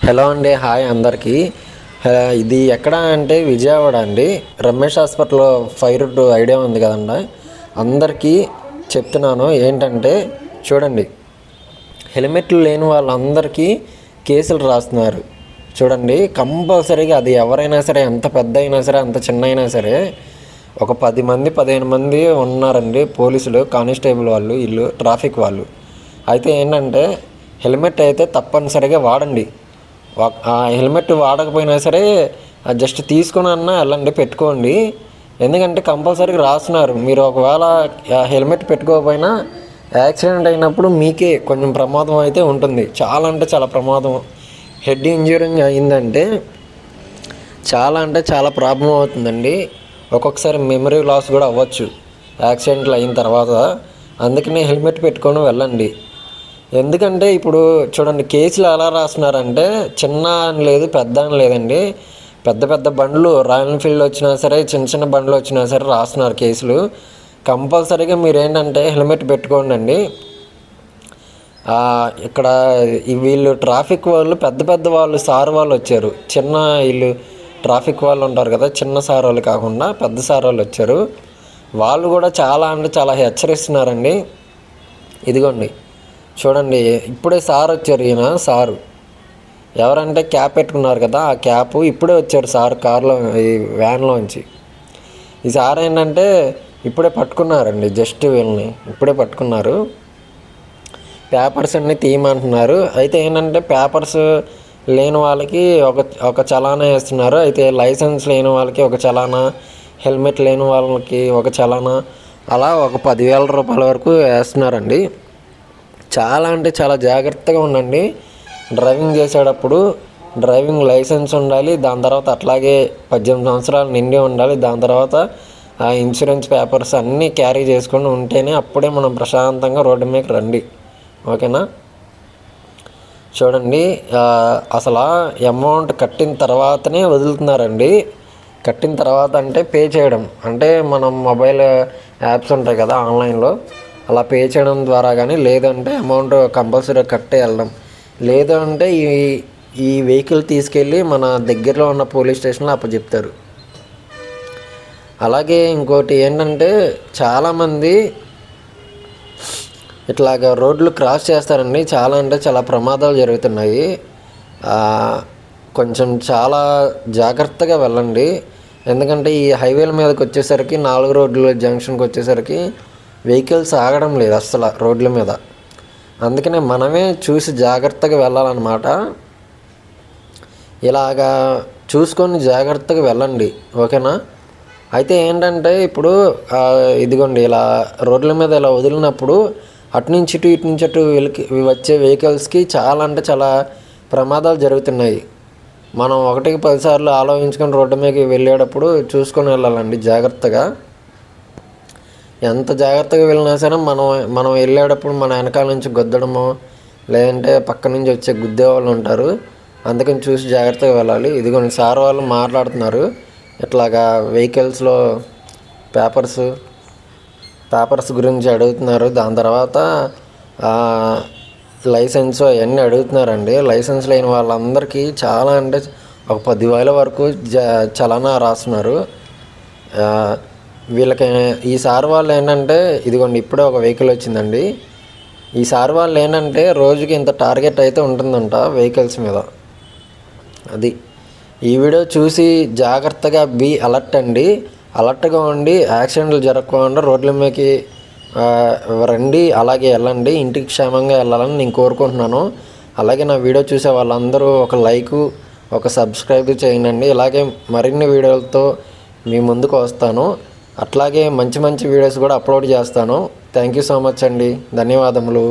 Hello అండి, hi అందరికీ. ఇది ఎక్కడ అంటే విజయవాడ అండి. రమేష్ హాస్పిటల్ ఫైర్ ఐడియా ఉంది కదండి. అందరికీ చెప్తున్నాను ఏంటంటే, చూడండి, హెల్మెట్లు లేని వాళ్ళందరికీ కేసులు రాస్తున్నారు. చూడండి, కంపల్సరీగా అది ఎవరైనా సరే, ఎంత పెద్ద అయినా సరే, అంత చిన్న అయినా సరే, ఒక 10 మంది 15 మంది ఉన్నారండి పోలీసులు, కానిస్టేబుల్ వాళ్ళు, వీళ్ళు ట్రాఫిక్ వాళ్ళు. అయితే ఏంటంటే, హెల్మెట్ అయితే తప్పనిసరిగా వాడండి. ఆ హెల్మెట్ వాడకపోయినా సరే జస్ట్ తీసుకుని అన్నా వెళ్ళండి, పెట్టుకోండి. ఎందుకంటే కంపల్సరీగా రాస్తున్నారు. మీరు ఒకవేళ హెల్మెట్ పెట్టుకోకపోయినా యాక్సిడెంట్ అయినప్పుడు మీకే కొంచెం ప్రమాదం అయితే ఉంటుంది. చాలా అంటే చాలా ప్రమాదం. హెడ్ ఇంజూరింగ్ అయిందంటే చాలా అంటే చాలా ప్రాబ్లం అవుతుందండి. ఒక్కొక్కసారి మెమరీ లాస్ కూడా అవ్వచ్చు యాక్సిడెంట్లు అయిన తర్వాత. అందుకనే హెల్మెట్ పెట్టుకొని వెళ్ళండి. ఎందుకంటే ఇప్పుడు చూడండి, కేసులు ఎలా రాస్తున్నారంటే, చిన్న అని లేదు, పెద్ద అని లేదండి. పెద్ద పెద్ద బండ్లు, రాయల్ ఎన్ఫీల్డ్ వచ్చినా సరే, చిన్న చిన్న బండ్లు వచ్చినా సరే రాస్తున్నారు కేసులు. కంపల్సరీగా మీరు ఏంటంటే హెల్మెట్ పెట్టుకోండి అండి. ఇక్కడ వీళ్ళు ట్రాఫిక్ వాళ్ళు, పెద్ద పెద్ద వాళ్ళు, సార్ వాళ్ళు వచ్చారు. చిన్న వీళ్ళు ట్రాఫిక్ వాళ్ళు ఉంటారు కదా, చిన్న సార్ వాళ్ళు కాకుండా పెద్ద సార్ వాళ్ళు వచ్చారు. వాళ్ళు కూడా చాలా అంటే చాలా హెచ్చరిస్తున్నారండి. ఇదిగోండి చూడండి, ఇప్పుడే సార్ వచ్చారు. ఈయన సారు ఎవరంటే క్యాప్ పెట్టుకున్నారు కదా, ఆ క్యాప్ ఇప్పుడే వచ్చారు సార్ కారులో, ఈ వ్యాన్లోంచి. ఈ సార్ ఏంటంటే ఇప్పుడే పట్టుకున్నారండి, జస్ట్ వీళ్ళని ఇప్పుడే పట్టుకున్నారు. పేపర్స్ అన్నీ తీయమంటున్నారు. అయితే ఏంటంటే పేపర్స్ లేని వాళ్ళకి ఒక చలానా వేస్తున్నారు. అయితే లైసెన్స్ లేని వాళ్ళకి ఒక చలానా, హెల్మెట్ లేని వాళ్ళకి ఒక చలానా, అలా ఒక 10,000 రూపాయల వరకు వేస్తున్నారండి. చాలా అంటే చాలా జాగ్రత్తగా ఉండండి. డ్రైవింగ్ చేసేటప్పుడు డ్రైవింగ్ లైసెన్స్ ఉండాలి. దాని తర్వాత అట్లాగే 18 సంవత్సరాలు నిండి ఉండాలి. దాని తర్వాత ఆ ఇన్సూరెన్స్ పేపర్స్ అన్నీ క్యారీ చేసుకొని ఉంటేనే అప్పుడే మనం ప్రశాంతంగా రోడ్డు మీదకి రండి. ఓకేనా? చూడండి, అసలు అమౌంట్ కట్టిన తర్వాతనే వదులుతున్నారండి. కట్టిన తర్వాత అంటే పే చేయడం అంటే, మనం మొబైల్ యాప్స్ ఉంటాయి కదా ఆన్లైన్లో, అలా పే చేయడం ద్వారా కానీ, లేదంటే అమౌంట్ కంపల్సరీ కట్టే వెళ్ళడం. లేదంటే ఈ వెహికల్ తీసుకెళ్ళి మన దగ్గరలో ఉన్న పోలీస్ స్టేషన్లో అప్పచెప్తారు. అలాగే ఇంకోటి ఏంటంటే, చాలామంది ఇట్లాగ రోడ్లు క్రాస్ చేస్తారండి. చాలా అంటే చాలా ప్రమాదాలు జరుగుతున్నాయి. కొంచెం చాలా జాగ్రత్తగా వెళ్ళండి. ఎందుకంటే ఈ హైవేల మీదకి వచ్చేసరికి, 4 రోడ్ల జంక్షన్కి వచ్చేసరికి వెహికల్స్ ఆగడం లేదు అస్సలు రోడ్ల మీద. అందుకనే మనమే చూసి జాగ్రత్తగా వెళ్ళాలన్నమాట. ఇలాగా చూసుకొని జాగ్రత్తగా వెళ్ళండి. ఓకేనా? అయితే ఏంటంటే ఇప్పుడు ఇదిగోండి, ఇలా రోడ్ల మీద ఇలా వదిలినప్పుడు అటు నుంచి ఇటు వచ్చే వెహికల్స్కి చాలా అంటే చాలా ప్రమాదాలు జరుగుతున్నాయి. మనం 1కి 10 సార్లు ఆలోచించుకొని రోడ్డు మీదకి వెళ్ళేటప్పుడు చూసుకొని వెళ్ళాలండి జాగ్రత్తగా. ఎంత జాగ్రత్తగా వెళ్ళినా సరే మనం వెళ్ళేటప్పుడు మన వెనకాల నుంచి గుద్దడమో, లేదంటే పక్క నుంచి వచ్చే గుద్దే వాళ్ళు ఉంటారు. అందుకని చూసి జాగ్రత్తగా వెళ్ళాలి. ఇదిగోండి, సార్ వాళ్ళు మాట్లాడుతున్నారు. ఇట్లాగా వెహికల్స్లో పేపర్స్ గురించి అడుగుతున్నారు. దాని తర్వాత లైసెన్స్ అవన్నీ అడుగుతున్నారండి. లైసెన్స్ లేని వాళ్ళందరికీ చాలా అంటే ఒక 10,000 వరకు చలానా రాస్తున్నారు. వీళ్ళకి ఈ సార్ వాళ్ళు ఏంటంటే, ఇదిగోండి ఇప్పుడే ఒక వెహికల్ వచ్చిందండి. ఈ సార్ వాళ్ళు ఏంటంటే రోజుకి ఇంత టార్గెట్ అయితే ఉంటుందంట వెహికల్స్ మీద. అది ఈ వీడియో చూసి జాగ్రత్తగా అలర్ట్ అండి. అలర్ట్గా ఉండి యాక్సిడెంట్లు జరగకుండా రోడ్ల మీదకి రండి. అలాగే వెళ్ళండి, ఇంటికి క్షేమంగా వెళ్ళాలని నేను కోరుకుంటున్నాను. అలాగే నా వీడియో చూసే వాళ్ళందరూ ఒక లైకు, ఒక సబ్స్క్రైబ్ చేయండి. ఇలాగే మరిన్ని వీడియోలతో మీ ముందుకు వస్తాను. అట్లాగే మంచి మంచి వీడియోస్ కూడా అప్లోడ్ చేస్తాను. థ్యాంక్ యూ సో మచ్ అండి. ధన్యవాదములు.